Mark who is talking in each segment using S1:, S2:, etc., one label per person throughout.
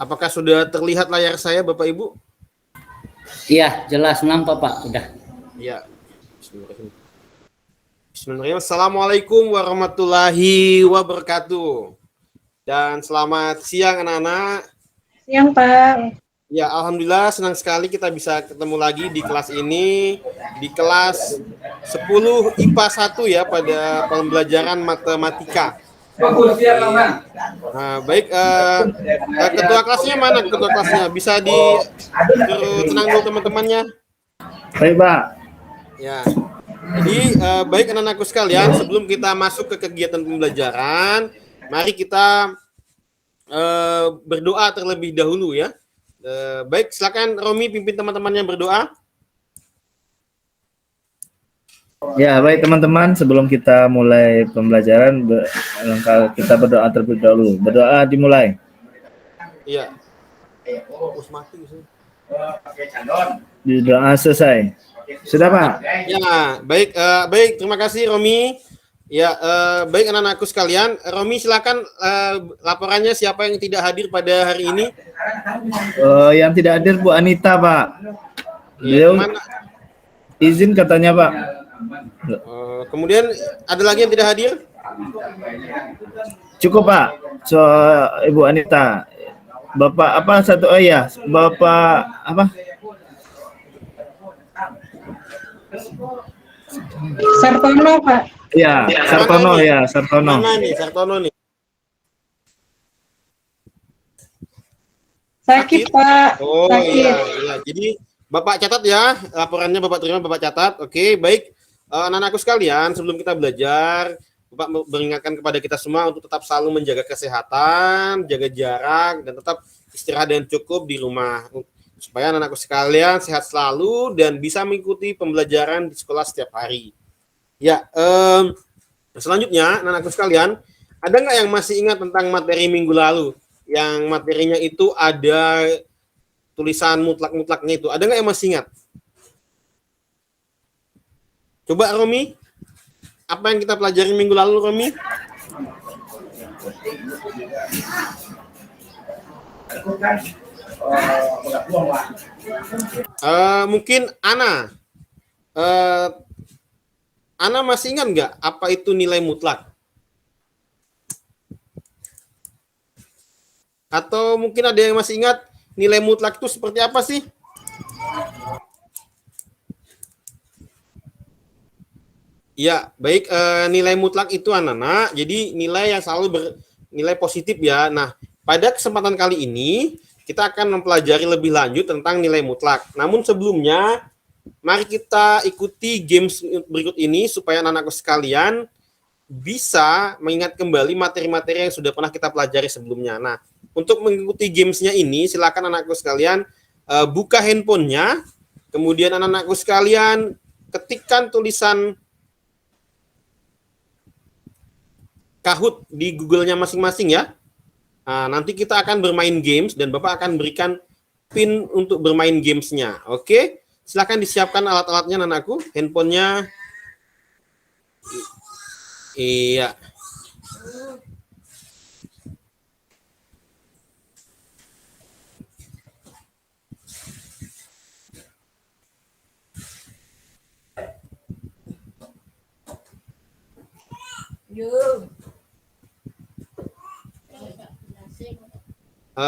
S1: Apakah sudah terlihat layar saya, Bapak Ibu?
S2: Iya, jelas nampak Pak, udah.
S1: Ya. Bismillahirrahmanirrahim. Assalamualaikum warahmatullahi wabarakatuh. Dan selamat siang anak-anak.
S3: Siang Pak.
S1: Ya, alhamdulillah senang sekali kita bisa ketemu lagi di kelas ini, di kelas 10 IPA 1 ya, pada pembelajaran matematika. Nah, baik, ketua kelasnya mana? Ketua kelasnya bisa disuruh tenang dulu teman-temannya.
S4: Baik Pak.
S1: Ya, jadi baik anak-anakku sekalian, sebelum kita masuk ke kegiatan pembelajaran, mari kita berdoa terlebih dahulu ya. Baik, silakan Romi pimpin teman-temannya berdoa.
S4: Ya, baik teman-teman, sebelum kita mulai pembelajaran, kita berdoa terlebih dahulu. Berdoa dimulai.
S1: Iya.
S4: Doa selesai. Sudah Pak?
S1: Ya, baik, baik, terima kasih Romi. Ya, baik anak-anakku sekalian, Romi silakan laporannya siapa yang tidak hadir pada hari ini?
S4: Yang tidak hadir Bu Anita Pak. Beliau izin katanya Pak.
S1: Kemudian ada lagi yang tidak hadir?
S4: Cukup Pak. So Ibu Anita. Bapak apa satu? Oh ya, Bapak apa?
S3: Sartono Pak.
S4: Ya, Sartono ya, Sartono.
S1: Mana nih Sartono nih?
S3: Sakit Pak.
S1: Oh
S3: Sakit.
S1: iya. Jadi Bapak catat ya, laporannya Bapak terima, Bapak catat. Oke, baik. Anak-anakku sekalian, sebelum kita belajar, Bapak beringatkan kepada kita semua untuk tetap selalu menjaga kesehatan, jaga jarak, dan tetap istirahat yang cukup di rumah. Supaya anak-anakku sekalian sehat selalu dan bisa mengikuti pembelajaran di sekolah setiap hari. Ya, selanjutnya anak-anakku sekalian, ada nggak yang masih ingat tentang materi minggu lalu? Yang materinya itu ada tulisan mutlak-mutlaknya itu. Ada nggak yang masih ingat? Coba Romi, apa yang kita pelajari minggu lalu Romi? Mungkin Ana. Ana masih ingat nggak apa itu nilai mutlak? Atau mungkin ada yang masih ingat nilai mutlak itu seperti apa sih? Ya, baik, nilai mutlak itu anak-anak, jadi nilai yang selalu bernilai positif ya. Nah, pada kesempatan kali ini, kita akan mempelajari lebih lanjut tentang nilai mutlak. Namun sebelumnya, mari kita ikuti games berikut ini supaya anak-anakku sekalian bisa mengingat kembali materi-materi yang sudah pernah kita pelajari sebelumnya. Nah, untuk mengikuti gamesnya ini, silakan anakku sekalian buka handphonenya, kemudian anak-anakku sekalian ketikkan tulisan Kahoot di Google-nya masing-masing ya. Nah, nanti kita akan bermain games dan Bapak akan berikan pin untuk bermain gamesnya. Oke, silakan disiapkan alat-alatnya anakku, handphonenya. Iya.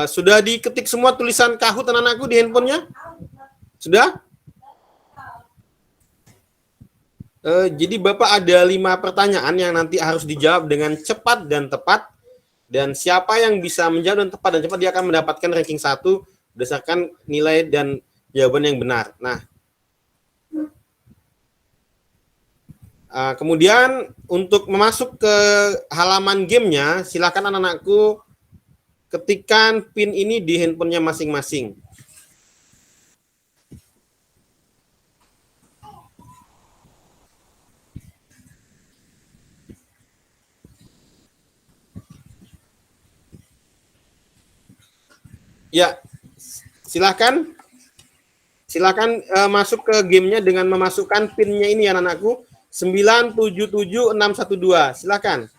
S1: Sudah diketik semua tulisan Kahoot anak-anakku di handphonenya? Sudah? Jadi Bapak ada 5 pertanyaan yang nanti harus dijawab dengan cepat dan tepat. Dan siapa yang bisa menjawab dan tepat dan cepat, dia akan mendapatkan ranking 1 berdasarkan nilai dan jawaban yang benar. Nah, kemudian untuk memasuk ke halaman gamenya, silakan anak-anakku ketikkan pin ini di handphonenya masing-masing. Ya, silakan masuk ke gamenya dengan memasukkan pinnya ini ya anak-anakku, 977612. Silakan.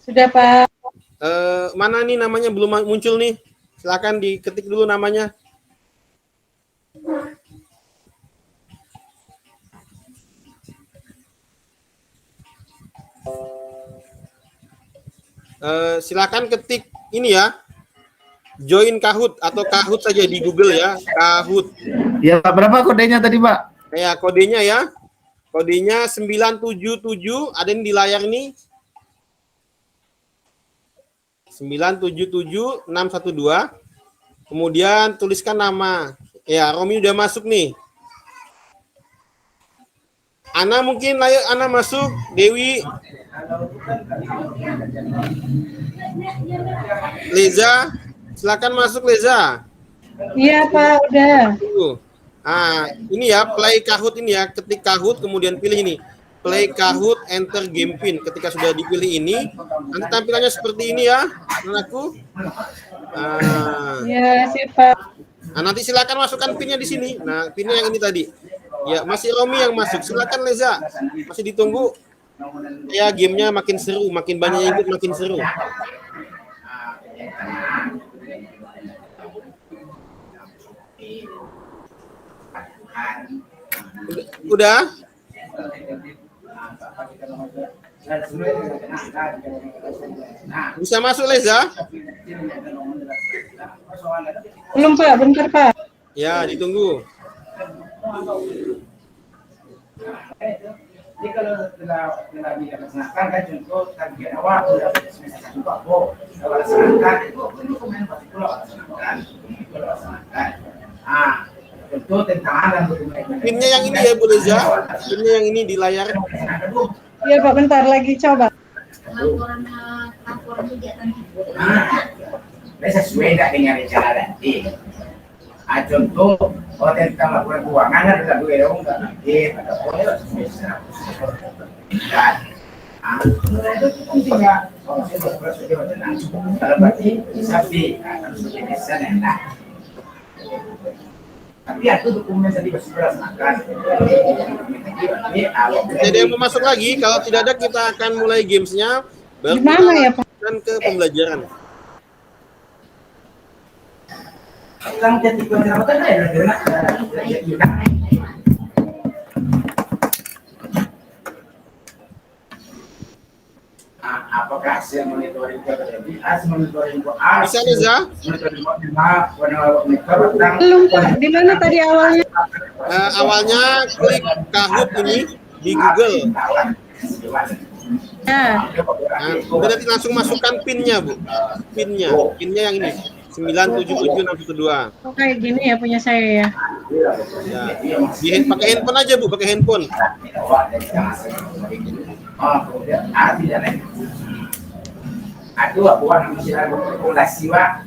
S3: Sudah, Pak.
S1: Mana nih namanya belum muncul nih? Silakan diketik dulu namanya. Silakan ketik ini ya. Join Kahoot atau Kahoot saja di Google ya. Kahoot.
S4: Ya, Pak, berapa kodenya tadi, Pak?
S1: Ya, kodenya ya. Kodenya 977, ada yang di layar nih. 977612. Kemudian tuliskan nama. Ya, Romi udah masuk nih. Ana mungkin ayo Ana masuk, Dewi. Leza, silakan masuk Leza.
S3: Iya, Pak, udah.
S1: Ini ya, play Kahoot ini ya, ketik Kahoot kemudian pilih ini. Play Kahoot, enter game pin. Ketika sudah dipilih ini, nanti tampilannya seperti ini ya, anakku.
S3: Iya, sih, Pak.
S1: Nah, nanti silakan masukkan pinnya di sini. Nah, pinnya yang ini tadi. Ya, masih Romi yang masuk. Silakan Leza. Masih ditunggu. Ya, gamenya makin seru, makin banyak yang ikut makin seru. Udah? Bisa masuk Leza?
S3: Belum, Pak. Bentar, Pak.
S1: Ya, ditunggu.
S5: Jadi kalau telah dilaksanakan kan contoh target awal sudah semester 1 Pak Bo, kalau laksanakan itu komen pasti laksanakan. Contoh tentang alam
S1: Pinnya yang ini ya Bu Leza. Pinnya yang ini di layar.
S3: Iya, Pak. Bentar lagi coba.
S5: Sesuai tidak dengan rencana nanti. Contoh tentang laporan keuangan ada dua dong, nanti ada pola bisa. Itu penting ya. Kalau saya berproses dengan kalau berarti sapi harus bisa enak. Tapi itu dokumen tadi masih dilaksanakan.
S1: Ada yang mau masuk lagi? Kalau tidak ada, kita akan mulai gamesnya.
S3: Gimana ya, Pak?
S1: Dan ke pembelajaran.
S5: Lang jadi penyerapan ya, apakah hasil monitoring terjadi? Hasil monitoring
S1: Bisa Leza?
S3: Belum, Pak. Di mana tadi awalnya?
S1: Awalnya klik Kahoot ini di Google.
S3: Ya.
S1: Nah, kemudian nanti langsung masukkan pinnya Bu. Pinnya yang ini 97762.
S3: Oh, kayak gini ya punya saya ya.
S1: Ya. Pakai handphone aja Bu, pakai handphone.
S5: Aduh, aku masih ada populasi Pak.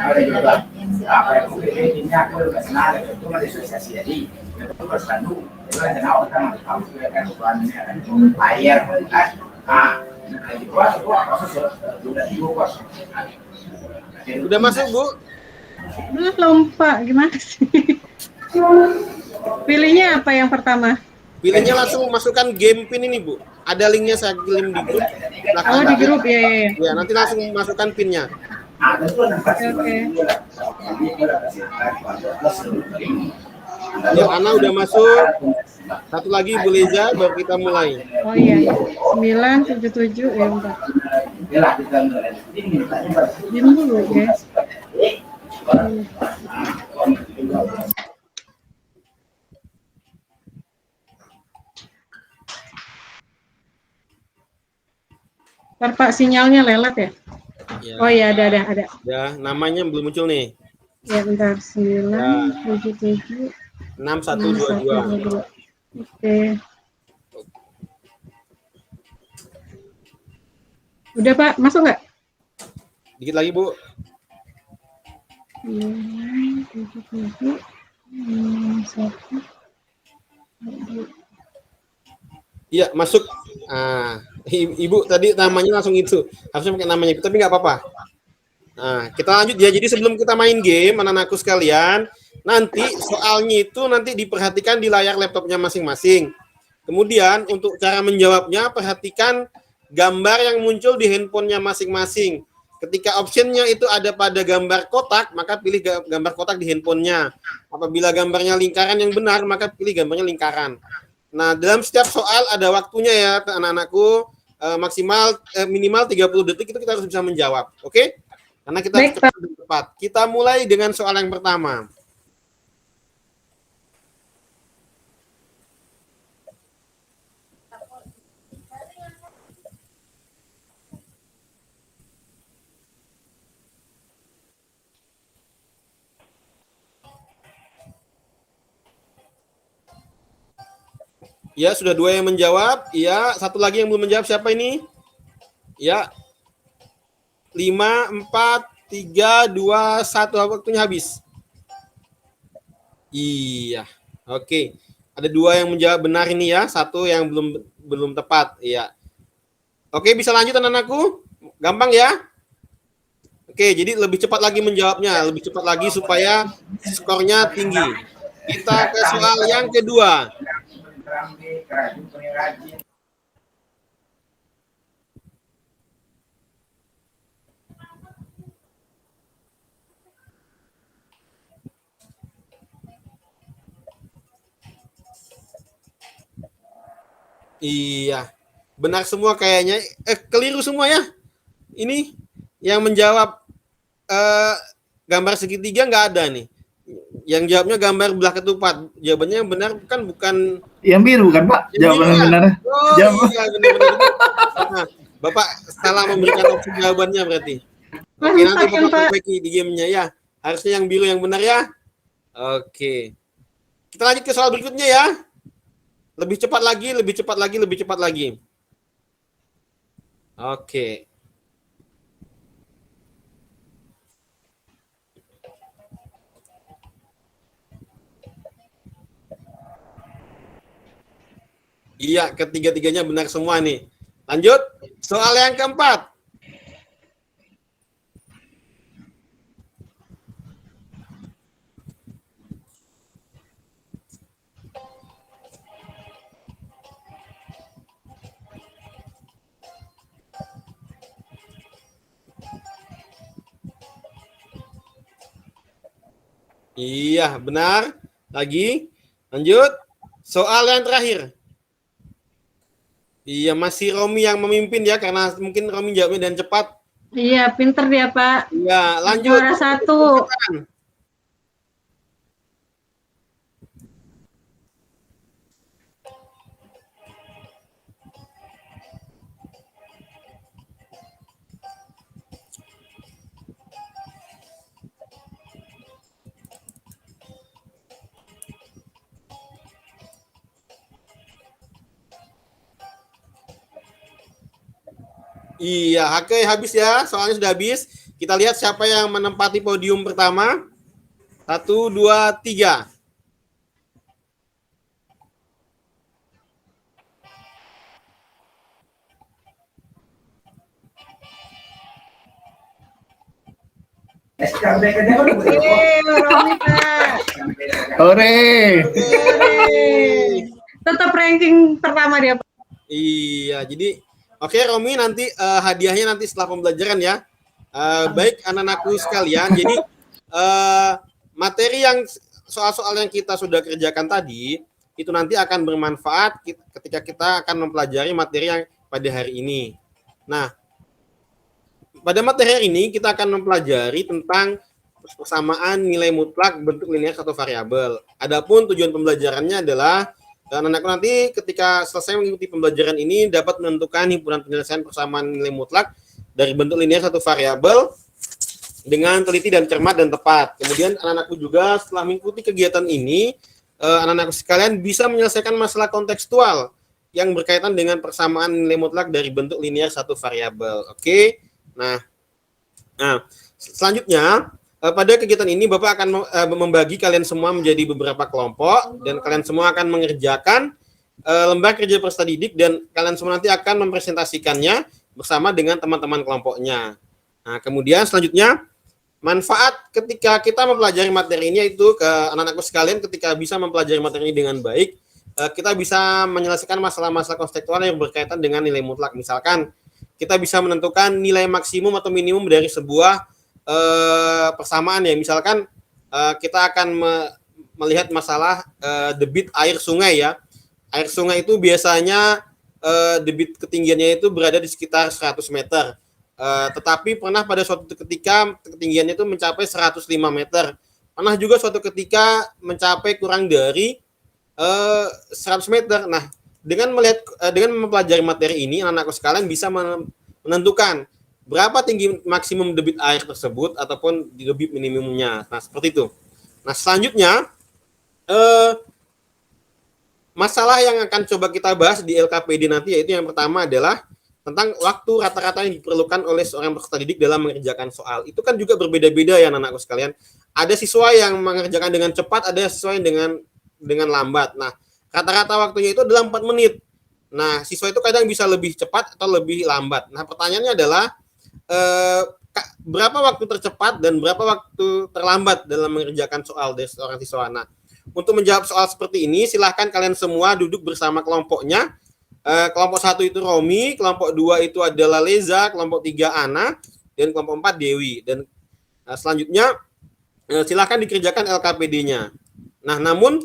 S5: Ada juga apa yang ini aku udah senang itu masih sosialisasi jadi itu harus Bandung itu kan jenah orang harus kan bukan bayar kan di bawah proses sudah dibuat.
S1: Udah masuk Bu?
S3: Belum, Pak. Gimana sih? Pilihnya apa yang pertama?
S1: Pilihnya langsung masukkan game pin ini Bu. Ada linknya saya kirim di grup.
S3: Oh, di grup ya.
S1: Ya, nanti langsung masukkan pinnya.
S3: Oke.
S1: Ya, Ana udah masuk. Satu lagi Bu Leza, baru kita mulai.
S3: Oh iya. 977 ya, Pak. Diam dulu, guys. Pak, sinyalnya lelet ya?
S1: Ya.
S3: Oh iya, ada.
S1: Ya, namanya belum muncul nih.
S3: Ya, bentar. 977
S1: 6122.
S3: Oke. Udah, Pak, masuk nggak?
S1: Dikit lagi Bu.
S3: 977
S1: Iya, masuk. Ibu tadi namanya langsung itu. Harusnya pakai namanya, tapi nggak apa-apa. Nah, kita lanjut ya. Jadi sebelum kita main game, anak-anakku sekalian, nanti soalnya itu nanti diperhatikan di layar laptopnya masing-masing. Kemudian untuk cara menjawabnya, perhatikan gambar yang muncul di handphonenya masing-masing. Ketika optionnya itu ada pada gambar kotak, maka pilih gambar kotak di handphonenya. Apabila gambarnya lingkaran yang benar, maka pilih gambarnya lingkaran. Nah, dalam setiap soal ada waktunya ya, anak-anakku. Minimal 30 detik itu kita harus bisa menjawab. Oke? Karena kita harus cepat dan tepat. Kita mulai dengan soal yang pertama. Ya, sudah 2 yang menjawab. Ya, satu lagi yang belum menjawab, siapa ini? Ya. 5, 4, 3, 2, 1. Waktunya habis. Iya. Oke. Ada 2 yang menjawab benar ini ya. 1 yang belum tepat. Iya. Oke, bisa lanjut anak-anakku? Gampang ya? Oke, jadi lebih cepat lagi menjawabnya. Lebih cepat lagi supaya skornya tinggi. Kita ke soal yang kedua. Iya, benar semua kayaknya. Keliru semua ya. Ini yang menjawab gambar segitiga nggak ada nih. Yang jawabnya gambar belah ketupat. Jawabannya yang benar bukan
S4: Yang biru kan Pak? Jawaban yang benar.
S1: Oh
S4: Jawab.
S1: iya, benar-benar. Nah, Bapak salah memberikan opsi jawabannya berarti. Oke, nanti Bapak perbaiki di gamenya ya. Harusnya yang biru yang benar ya. Oke. Kita lanjut ke soal berikutnya ya. Lebih cepat lagi, lebih cepat lagi, lebih cepat lagi. Oke. Iya, ketiga-tiganya benar semua nih. Lanjut, soal yang keempat. Iya, benar. Lagi. Lanjut. Soal yang terakhir. Iya, masih Romi yang memimpin ya, karena mungkin Romi jawabnya dan cepat.
S3: Iya, pinter dia, Pak.
S1: Iya, lanjut.
S3: Juara 1.
S1: Iya, oke, habis ya. Soalnya sudah habis. Kita lihat siapa yang menempati podium pertama. 1, 2, 3.
S3: Romi, Pak.
S4: Ore.
S3: Tetap ranking pertama dia, Pak.
S1: Iya, jadi oke Romi, nanti hadiahnya nanti setelah pembelajaran ya. Baik anak-anakku sekalian, jadi materi yang soal-soal yang kita sudah kerjakan tadi itu nanti akan bermanfaat ketika kita akan mempelajari materi yang pada hari ini. Nah, pada materi hari ini kita akan mempelajari tentang persamaan nilai mutlak bentuk linear satu variabel. Adapun tujuan pembelajarannya adalah anak-anak nanti ketika selesai mengikuti pembelajaran ini dapat menentukan himpunan penyelesaian persamaan nilai mutlak dari bentuk linear satu variabel dengan teliti dan cermat dan tepat. Kemudian anak-anakku juga setelah mengikuti kegiatan ini, anak-anakku sekalian bisa menyelesaikan masalah kontekstual yang berkaitan dengan persamaan nilai mutlak dari bentuk linear satu variabel. Oke. Nah, selanjutnya pada kegiatan ini Bapak akan membagi kalian semua menjadi beberapa kelompok dan kalian semua akan mengerjakan lembar kerja peserta didik dan kalian semua nanti akan mempresentasikannya bersama dengan teman-teman kelompoknya. Nah, kemudian selanjutnya manfaat ketika kita mempelajari materi ini yaitu ke anak-anakku sekalian ketika bisa mempelajari materi ini dengan baik, kita bisa menyelesaikan masalah-masalah konseptual yang berkaitan dengan nilai mutlak. Misalkan kita bisa menentukan nilai maksimum atau minimum dari sebuah persamaan ya. Misalkan kita akan melihat masalah debit air sungai ya. Air sungai itu biasanya debit ketinggiannya itu berada di sekitar 100 meter. Tetapi pernah pada suatu ketika ketinggiannya itu mencapai 105 meter. Pernah juga suatu ketika mencapai kurang dari 100 meter. Nah, dengan mempelajari materi ini, anak-anakku sekalian bisa menentukan berapa tinggi maksimum debit air tersebut ataupun debit minimumnya. Nah, seperti itu. Nah, selanjutnya masalah yang akan coba kita bahas di LKPD nanti, yaitu yang pertama adalah tentang waktu rata-rata yang diperlukan oleh seorang peserta didik dalam mengerjakan soal. Itu kan juga berbeda-beda ya anak-anakku sekalian. Ada siswa yang mengerjakan dengan cepat, ada siswa yang dengan lambat. Nah, rata-rata waktunya itu adalah 4 menit. Nah, siswa itu kadang bisa lebih cepat atau lebih lambat. Nah, pertanyaannya adalah berapa waktu tercepat dan berapa waktu terlambat dalam mengerjakan soal dari seorang siswa. Nah, untuk menjawab soal seperti ini, silahkan kalian semua duduk bersama kelompoknya. Kelompok 1 itu Romi, kelompok 2 itu adalah Leza, kelompok 3 Ana, dan kelompok 4 Dewi. Dan selanjutnya silahkan dikerjakan LKPD-nya. Nah, namun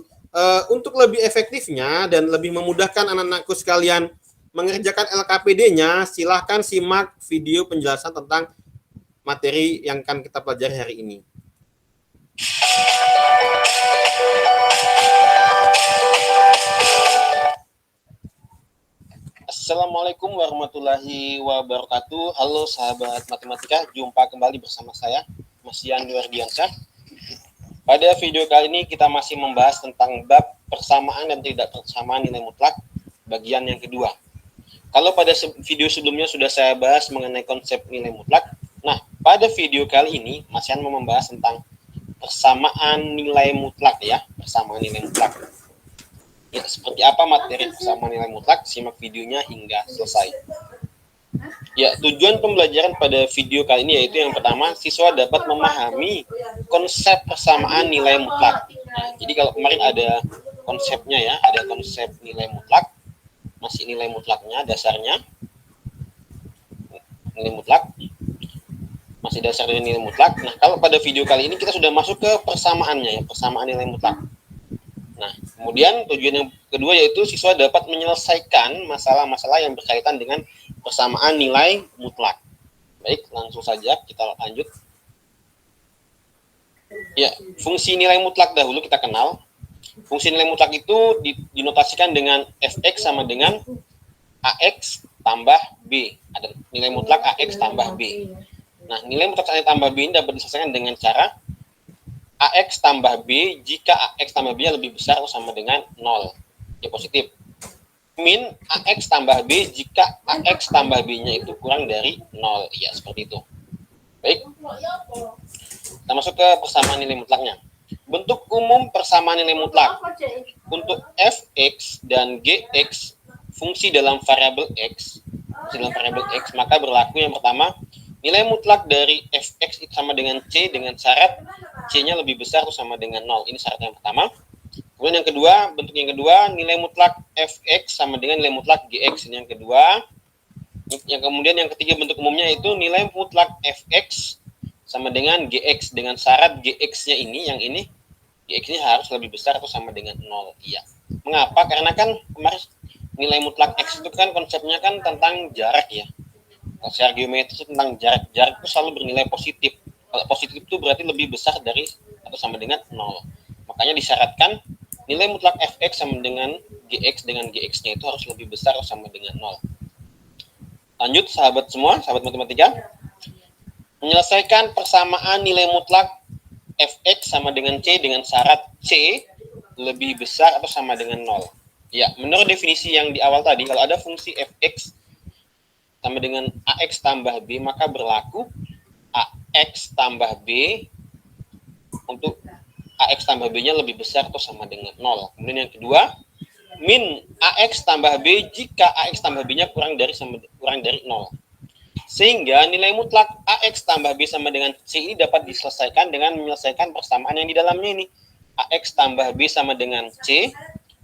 S1: untuk lebih efektifnya dan lebih memudahkan anak-anakku sekalian mengerjakan LKPD-nya, silahkan simak video penjelasan tentang materi yang akan kita pelajari hari ini. Assalamualaikum warahmatullahi wabarakatuh. Halo sahabat matematika, jumpa kembali bersama saya, Mas Yan Duardiansyah. Pada video kali ini kita masih membahas tentang bab persamaan dan tidak persamaan nilai mutlak, bagian yang kedua. Kalau pada video sebelumnya sudah saya bahas mengenai konsep nilai mutlak, nah pada video kali ini Mas Yan mau membahas tentang persamaan nilai mutlak ya, persamaan nilai mutlak. Ya, seperti apa materi persamaan nilai mutlak? Simak videonya hingga selesai. Ya, tujuan pembelajaran pada video kali ini yaitu yang pertama, siswa dapat memahami konsep persamaan nilai mutlak. Nah, jadi kalau kemarin ada konsepnya ya, ada konsep nilai mutlak, masih nilai mutlaknya, dasarnya nilai mutlak, masih dasar dari nilai mutlak. Nah, kalau pada video kali ini kita sudah masuk ke persamaannya ya, persamaan nilai mutlak. Nah, kemudian tujuan yang kedua yaitu siswa dapat menyelesaikan masalah-masalah yang berkaitan dengan persamaan nilai mutlak. Baik, langsung saja kita lanjut. Ya, fungsi nilai mutlak dahulu kita kenal. Fungsi nilai mutlak itu dinotasikan dengan fx sama dengan ax tambah b. Ada nilai mutlak ax tambah b. Nah, nilai mutlak ax tambah b ini dapat diselesaikan dengan cara AX tambah B jika AX tambah B lebih besar atau sama dengan 0. Ya, positif. Min AX tambah B jika AX tambah B-nya itu kurang dari 0. Ya, seperti itu. Baik. Kita masuk ke persamaan nilai mutlaknya. Bentuk umum persamaan nilai mutlak. Untuk Fx dan Gx fungsi dalam variabel X, maka berlaku yang pertama, nilai mutlak dari Fx itu sama dengan C dengan syarat C-nya lebih besar atau sama dengan 0. Ini syarat yang pertama. Kemudian yang kedua, bentuk yang kedua, nilai mutlak Fx sama dengan nilai mutlak Gx. Ini yang kedua. Yang kemudian yang ketiga bentuk umumnya itu nilai mutlak Fx sama dengan Gx dengan syarat Gx-nya ini, yang ini Gx-nya harus lebih besar atau sama dengan 0. Iya. Mengapa? Karena kan kemarin nilai mutlak X itu kan konsepnya kan tentang jarak ya. Kalau secara geometris tentang jarak. Jarak itu selalu bernilai positif. Kalau positif itu berarti lebih besar dari atau sama dengan 0. Makanya disyaratkan nilai mutlak Fx sama dengan Gx-nya itu harus lebih besar atau sama dengan 0. Lanjut sahabat semua, sahabat matematika. Menyelesaikan persamaan nilai mutlak Fx sama dengan C dengan syarat C lebih besar atau sama dengan 0. Ya, menurut definisi yang di awal tadi, kalau ada fungsi Fx sama dengan Ax tambah B, maka berlaku Ax tambah B untuk Ax tambah B-nya lebih besar atau sama dengan 0. Kemudian yang kedua, min Ax tambah B jika Ax tambah B-nya kurang dari 0. Sehingga nilai mutlak Ax tambah B sama dengan C ini dapat diselesaikan dengan menyelesaikan persamaan yang di dalamnya ini. Ax tambah B sama dengan C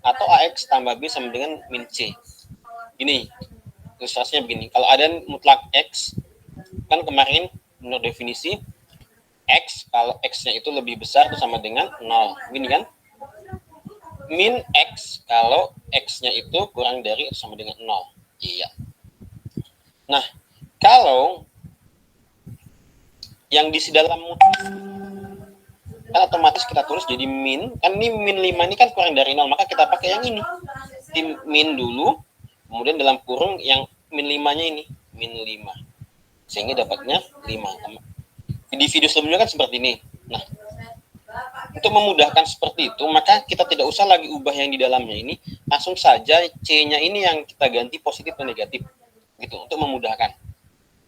S1: atau AX tambah B sama dengan min C. Gini, ilustrasinya begini. Kalau ada mutlak X, kan kemarin menurut definisi, X kalau X-nya itu lebih besar itu sama dengan 0. Gini kan? Min X kalau X-nya itu kurang dari atau sama dengan 0. Iya. Nah, kalau yang diisi dalam mutlak, kan otomatis kita tulis jadi min, kan ini min 5 ini kan kurang dari 0, maka kita pakai yang ini. Tim min dulu, kemudian dalam kurung yang min 5-nya ini, min 5. Sehingga dapatnya 5. Di video sebelumnya kan seperti ini. Nah, untuk memudahkan seperti itu, maka kita tidak usah lagi ubah yang di dalamnya ini, langsung saja C-nya ini yang kita ganti positif atau negatif. Gitu, untuk memudahkan.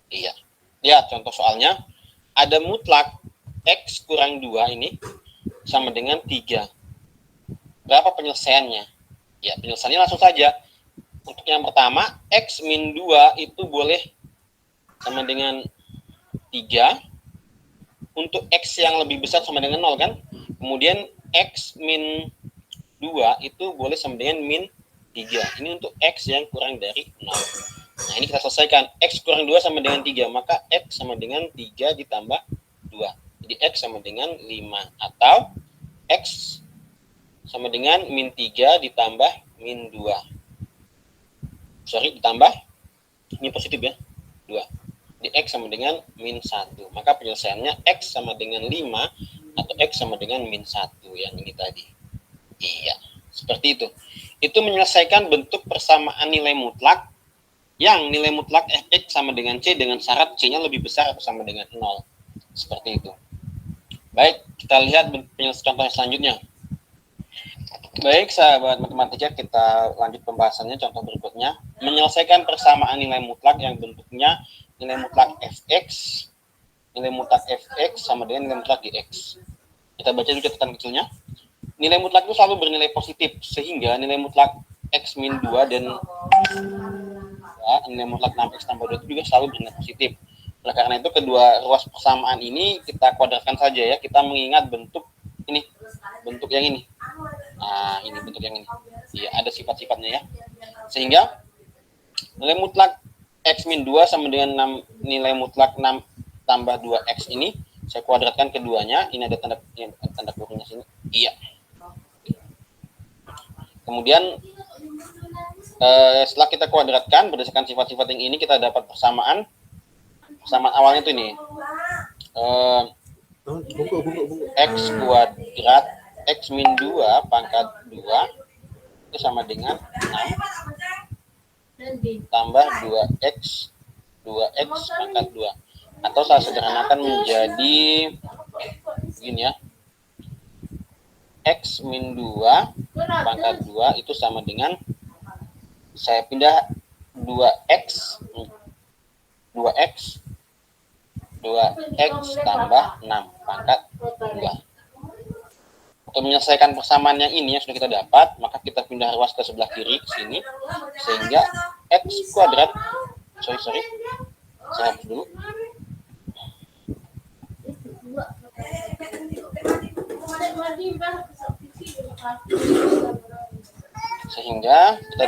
S1: Iya. Lihat contoh soalnya, ada mutlak X kurang 2 ini sama dengan 3. Berapa penyelesaiannya? Ya, penyelesaiannya langsung saja. Untuk yang pertama, X min 2 itu boleh sama dengan 3. Untuk X yang lebih besar sama dengan 0 kan? Kemudian X min 2 itu boleh sama dengan min 3. Ini untuk X yang kurang dari 0. Nah, ini kita selesaikan. X kurang 2 sama dengan 3. Maka X sama dengan 3 ditambah 2. Jadi X sama dengan 5. Atau X sama dengan min 3 ditambah min 2. Sorry, ditambah. Ini positif ya. 2. Di X sama dengan min 1. Maka penyelesaiannya X sama dengan 5 atau X sama dengan min 1 yang ini tadi. Iya, seperti itu. Itu menyelesaikan bentuk persamaan nilai mutlak yang nilai mutlak Fx sama dengan C dengan syarat C-nya lebih besar atau sama dengan 0. Seperti itu. Baik, kita lihat contoh yang selanjutnya. Baik, sahabat matematika, kita lanjut pembahasannya. Contoh berikutnya, menyelesaikan persamaan nilai mutlak yang bentuknya nilai mutlak Fx sama dengan nilai mutlak Gx. Kita baca dulu catatan kecilnya. Nilai mutlak itu selalu bernilai positif, sehingga nilai mutlak X min 2 dan nilai mutlak 6X tambah 2 itu juga selalu bernilai positif. Oleh karena itu, kedua ruas persamaan ini kita kuadratkan saja ya. Kita mengingat bentuk ini, bentuk yang ini. Nah, ini bentuk yang ini. Iya, ada sifat-sifatnya ya. Sehingga nilai mutlak X min 2 sama dengan nilai mutlak 6 tambah 2X ini, saya kuadratkan keduanya. Ini ada tanda kurungnya sini. Iya. Kemudian, setelah kita kuadratkan, berdasarkan sifat-sifat yang ini, kita dapat persamaan. Persamaan awalnya itu ini. X kuadrat X min 2 pangkat 2 itu sama dengan 6 tambah 2x pangkat 2. Atau saya sederhanakan menjadi begini ya. X min 2 pangkat 2 itu sama dengan, saya pindah 2x tambah 6 pangkat 2. Untuk menyelesaikan persamaan yang ini yang sudah kita dapat, maka kita pindah ruas ke sebelah kiri ke sini, sehingga X kuadrat, saya hapus dulu. Sehingga kita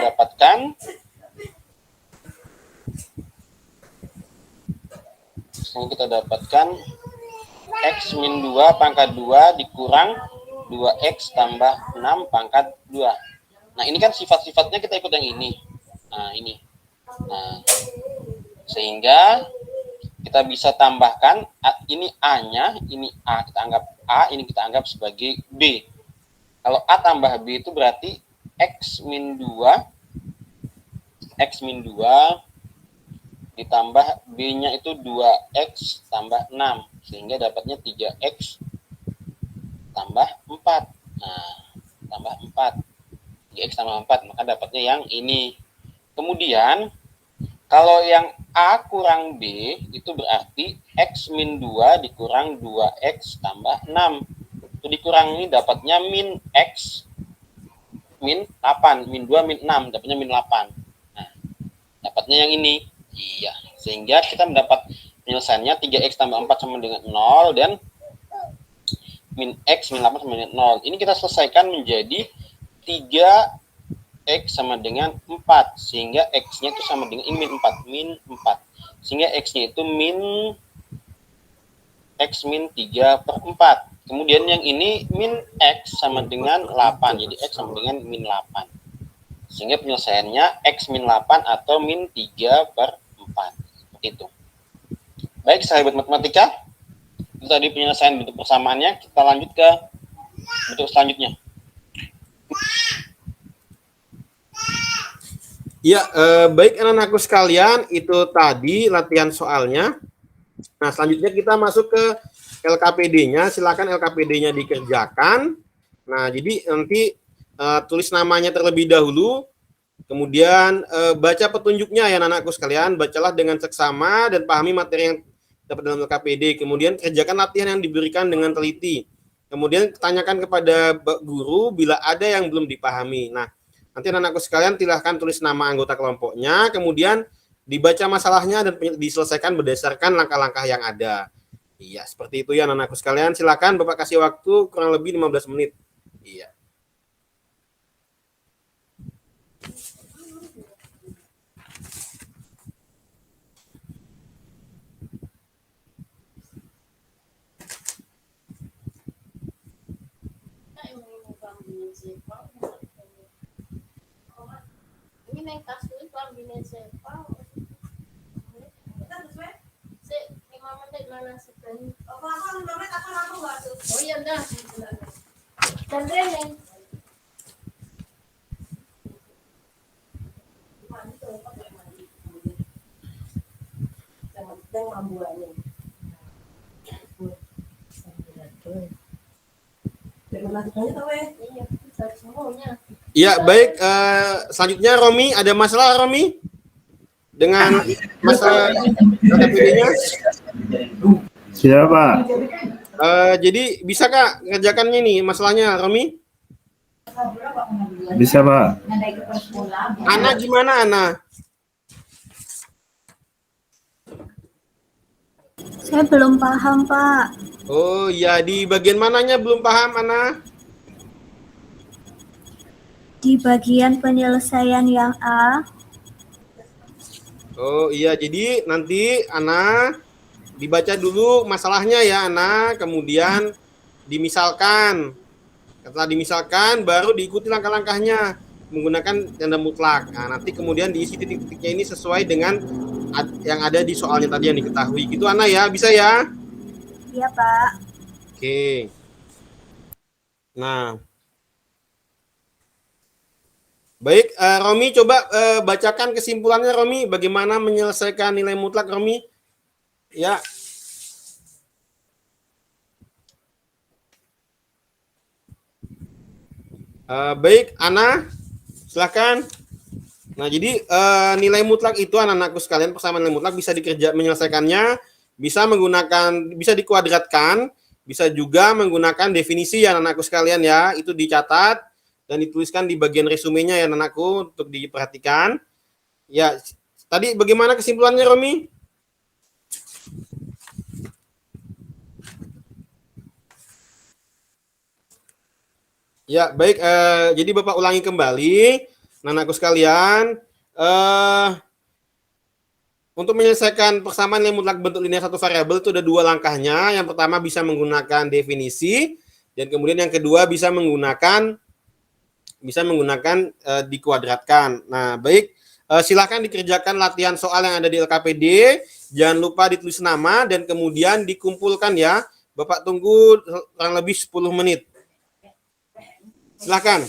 S1: dapatkan X min 2 pangkat 2 dikurang 2X tambah 6 pangkat 2. Nah, ini kan sifat-sifatnya kita ikut yang ini. Nah, ini. Nah, sehingga kita bisa tambahkan ini A-nya, ini A, kita anggap A, ini kita anggap sebagai B. Kalau A tambah B itu berarti X min 2 ditambah B-nya itu 2X tambah 6, sehingga dapatnya 3X tambah 4. Nah, tambah 4. 3X tambah 4, maka dapatnya yang ini. Kemudian, kalau yang A kurang B, itu berarti X min 2 dikurang 2X tambah 6. Itu dikurang ini dapatnya min X min 8. Min 2 min 6, dapatnya min 8. Nah, dapatnya yang ini. Iya, sehingga kita mendapat penyelesaiannya 3X tambah 4 sama dengan 0 dan min X min 8 sama dengan 0. Ini kita selesaikan menjadi 3 X sama dengan 4, sehingga X-nya itu sama dengan min 4, sehingga X-nya itu X min 3 per 4. Kemudian yang ini min X sama dengan 8, jadi X sama dengan min 8. Sehingga penyelesaiannya X min 8 atau min 3 per 4. Seperti itu. Baik, sahabat matematika, itu tadi penyelesaian bentuk persamaannya. Kita lanjut ke bentuk selanjutnya. Ya, baik anak-anakku sekalian, itu tadi latihan soalnya. Nah, selanjutnya kita masuk ke LKPD-nya. Silakan LKPD-nya dikerjakan. Nah, jadi nanti tulis namanya terlebih dahulu, kemudian baca petunjuknya ya anak-anakku sekalian. Bacalah dengan seksama dan pahami materi yang dapat dalam LKPD. Kemudian kerjakan latihan yang diberikan dengan teliti. Kemudian tanyakan kepada guru bila ada yang belum dipahami. Nah, nanti anak-anakku sekalian silahkan tulis nama anggota kelompoknya, kemudian dibaca masalahnya dan diselesaikan berdasarkan langkah-langkah yang ada. Iya, seperti itu ya anak-anakku sekalian. Silakan Bapak kasih waktu kurang lebih 15 menit. Iya.
S6: Ini naik kasus pembinaan sepal. Si 5 menit mana sebenarnya? Oh iya dah. Dan training.
S1: Ya, baik. Selanjutnya Romi, ada masalah Romi? Dengan masalah LKPD-nya?
S4: Siapa?
S1: Jadi bisa Kak kerjakannya nih masalahnya Romi?
S4: Bisa, Pak.
S1: Ana gimana Ana?
S7: Saya belum paham, Pak.
S1: Oh ya, di bagian mananya belum paham Ana?
S7: Di bagian penyelesaian yang A.
S1: Oh iya, jadi nanti Ana dibaca dulu masalahnya ya Ana, kemudian dimisalkan. Setelah dimisalkan baru diikuti langkah-langkahnya menggunakan tanda mutlak. Nah, nanti kemudian diisi titik-titiknya ini sesuai dengan yang ada di soalnya tadi yang diketahui. Gitu Ana ya, bisa ya?
S7: Iya, Pak.
S1: Oke. Nah, baik, Romi coba bacakan kesimpulannya Romi, bagaimana menyelesaikan nilai mutlak Romi? Ya. Baik, Ana, silakan. Nah, jadi nilai mutlak itu anak-anakku sekalian, persamaan nilai mutlak bisa menyelesaikannya, bisa menggunakan, bisa dikuadratkan, bisa juga menggunakan definisi ya anak-anakku sekalian ya, itu dicatat dan dituliskan di bagian resumenya ya anakku untuk diperhatikan. Ya, tadi bagaimana kesimpulannya Romi? Ya, baik. Jadi Bapak ulangi kembali, anakku sekalian. Untuk menyelesaikan persamaan nilai mutlak bentuk linear satu variabel itu ada dua langkahnya. Yang pertama bisa menggunakan definisi, dan kemudian yang kedua bisa menggunakan dikuadratkan. Nah, baik, silakan dikerjakan latihan soal yang ada di LKPD. Jangan lupa ditulis nama dan kemudian dikumpulkan ya. Bapak tunggu kurang lebih 10 menit. Silakan.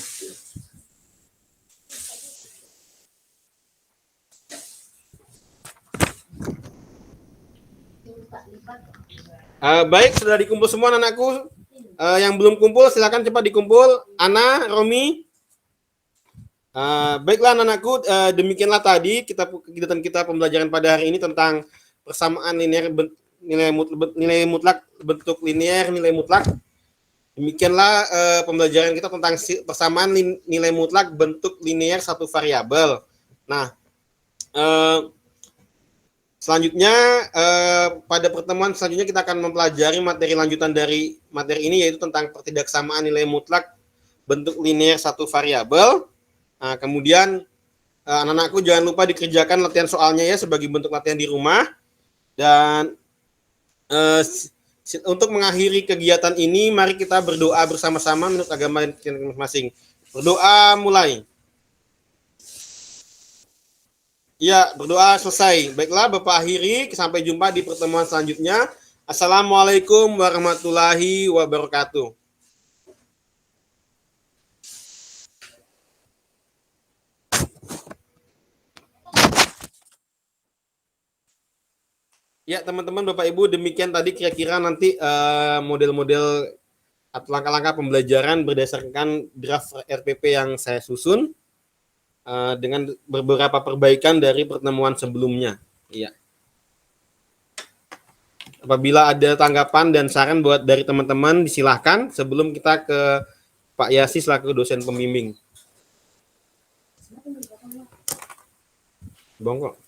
S1: Baik, sudah dikumpul semua anakku. Yang belum kumpul silakan cepat dikumpul. Ana, Romi. Baiklah anak-anakku, demikianlah tadi kegiatan kita pembelajaran pada hari ini tentang persamaan linear nilai mutlak bentuk linear nilai mutlak. Demikianlah pembelajaran kita tentang persamaan nilai mutlak bentuk linear satu variabel. Nah, selanjutnya pada pertemuan selanjutnya kita akan mempelajari materi lanjutan dari materi ini, yaitu tentang pertidaksamaan nilai mutlak bentuk linear satu variabel. Nah, kemudian anak-anakku jangan lupa dikerjakan latihan soalnya ya sebagai bentuk latihan di rumah. Dan untuk mengakhiri kegiatan ini, mari kita berdoa bersama-sama menurut agama masing-masing. Berdoa mulai. Ya, berdoa selesai. Baiklah, Bapak akhiri. Sampai jumpa di pertemuan selanjutnya. Assalamualaikum warahmatullahi wabarakatuh. Ya, teman-teman, Bapak Ibu, demikian tadi kira-kira nanti model-model atau langkah-langkah pembelajaran berdasarkan draft RPP yang saya susun dengan beberapa perbaikan dari pertemuan sebelumnya. Iya. Apabila ada tanggapan dan saran buat dari teman-teman, disilahkan sebelum kita ke Pak Yasi selaku dosen pembimbing. Bongkok.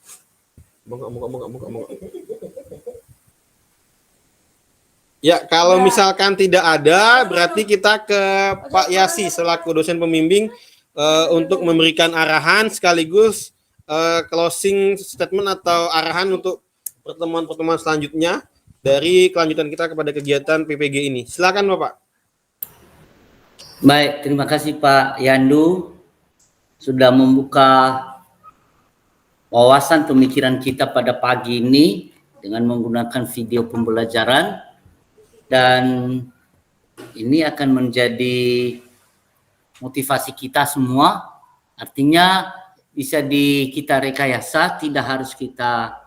S1: Ya, kalau misalkan tidak ada, berarti kita ke Pak Yasi selaku dosen pembimbing untuk memberikan arahan sekaligus closing statement atau arahan untuk pertemuan-pertemuan selanjutnya dari kelanjutan kita kepada kegiatan PPG ini. Silakan Bapak.
S2: Baik, terima kasih Pak Yandu sudah membuka wawasan pemikiran kita pada pagi ini dengan menggunakan video pembelajaran, dan ini akan menjadi motivasi kita semua. Artinya bisa kita rekayasa, tidak harus kita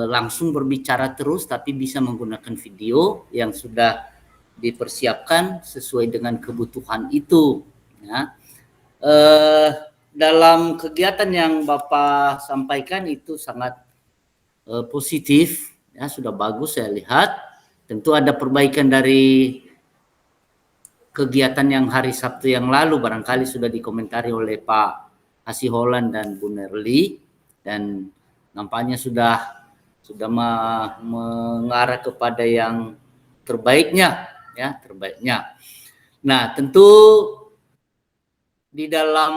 S2: langsung berbicara terus, tapi bisa menggunakan video yang sudah dipersiapkan sesuai dengan kebutuhan itu. Ya. Dalam kegiatan yang Bapak sampaikan itu sangat positif, ya, sudah bagus saya lihat. Tentu ada perbaikan dari kegiatan yang hari Sabtu yang lalu, barangkali sudah dikomentari oleh Pak Hasiholan dan Bu Nerli, dan nampaknya sudah mengarah kepada yang terbaiknya, ya, terbaiknya. Nah, tentu di dalam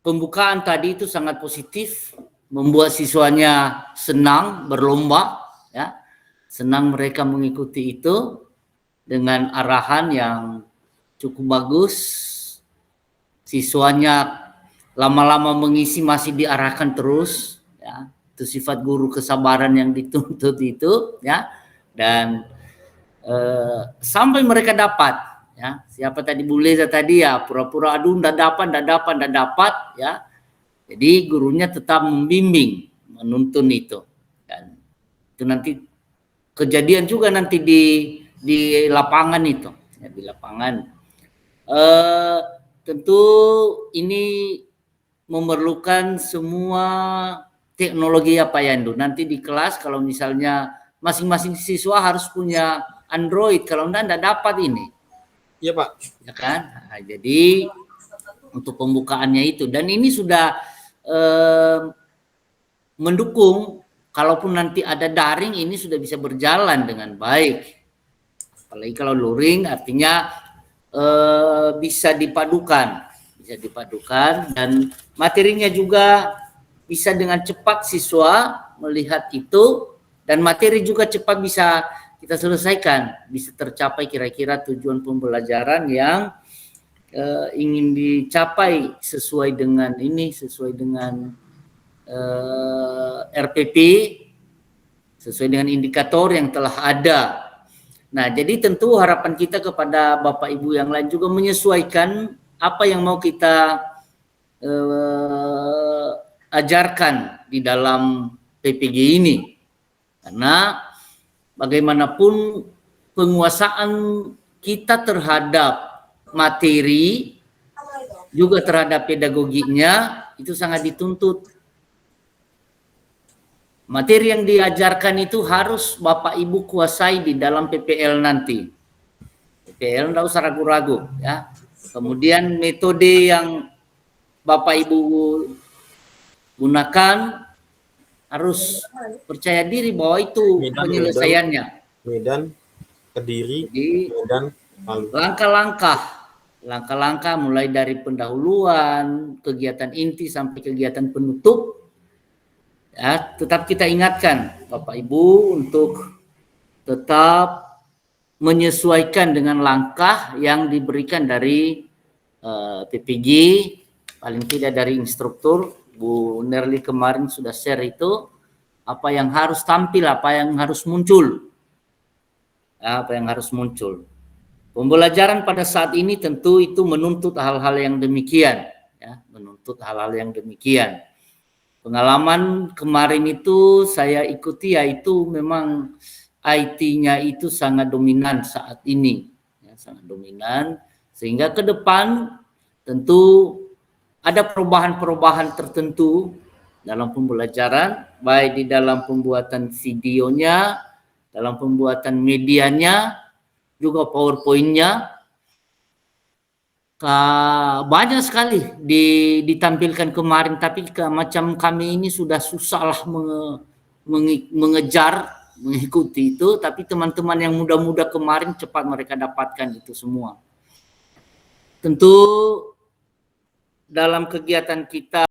S2: pembukaan tadi itu sangat positif, membuat siswanya senang berlomba, ya, senang mereka mengikuti itu dengan arahan yang cukup bagus. Siswanya lama-lama mengisi masih diarahkan terus, ya, itu sifat guru kesabaran yang dituntut itu, ya, dan sampai mereka dapat, ya. Siapa tadi Bu Leza tadi, ya, pura-pura aduh ndak dapat, ya. Jadi gurunya tetap membimbing, menuntun itu, dan itu nanti kejadian juga nanti di lapangan itu, ya, di lapangan. Tentu ini memerlukan semua teknologi ya Pak Yandu. Nanti di kelas kalau misalnya masing-masing siswa harus punya Android, kalau enggak dapat ini.
S1: Iya Pak.
S2: Ya kan? Nah, jadi untuk pembukaannya itu, dan ini sudah mendukung kalaupun nanti ada daring, ini sudah bisa berjalan dengan baik. Apalagi kalau luring, artinya bisa dipadukan dan materinya juga bisa dengan cepat siswa melihat itu, dan materi juga cepat bisa kita selesaikan, bisa tercapai kira-kira tujuan pembelajaran yang ingin dicapai sesuai dengan RPP, sesuai dengan indikator yang telah ada. Nah, jadi tentu harapan kita kepada Bapak Ibu yang lain juga menyesuaikan apa yang mau kita ajarkan di dalam PPG ini. Karena bagaimanapun penguasaan kita terhadap materi juga terhadap pedagoginya itu sangat dituntut. Materi yang diajarkan itu harus Bapak Ibu kuasai di dalam PPL nanti. PPL tidak usah ragu-ragu, ya. Kemudian metode yang Bapak Ibu gunakan harus percaya diri bahwa itu penyelesaiannya.
S1: Medan, Kediri,
S2: Jadi,
S1: Medan, Palu.
S2: langkah-langkah langkah-langkah mulai dari pendahuluan, kegiatan inti sampai kegiatan penutup. Ya, tetap kita ingatkan Bapak Ibu untuk tetap menyesuaikan dengan langkah yang diberikan dari PPG, paling tidak dari instruktur. Bu Nerli kemarin sudah share itu, apa yang harus tampil, apa yang harus muncul. Ya, apa yang harus muncul. Pembelajaran pada saat ini tentu itu menuntut hal-hal yang demikian. Ya, menuntut hal-hal yang demikian. Pengalaman kemarin itu saya ikuti, yaitu memang IT-nya itu sangat dominan saat ini. Ya, sangat dominan, sehingga ke depan tentu ada perubahan-perubahan tertentu dalam pembelajaran, baik di dalam pembuatan videonya, dalam pembuatan medianya, juga PowerPoint-nya. Banyak sekali ditampilkan kemarin, tapi macam kami ini sudah susahlah mengejar, mengikuti itu, tapi teman-teman yang muda-muda kemarin cepat mereka dapatkan itu semua. Tentu dalam kegiatan kita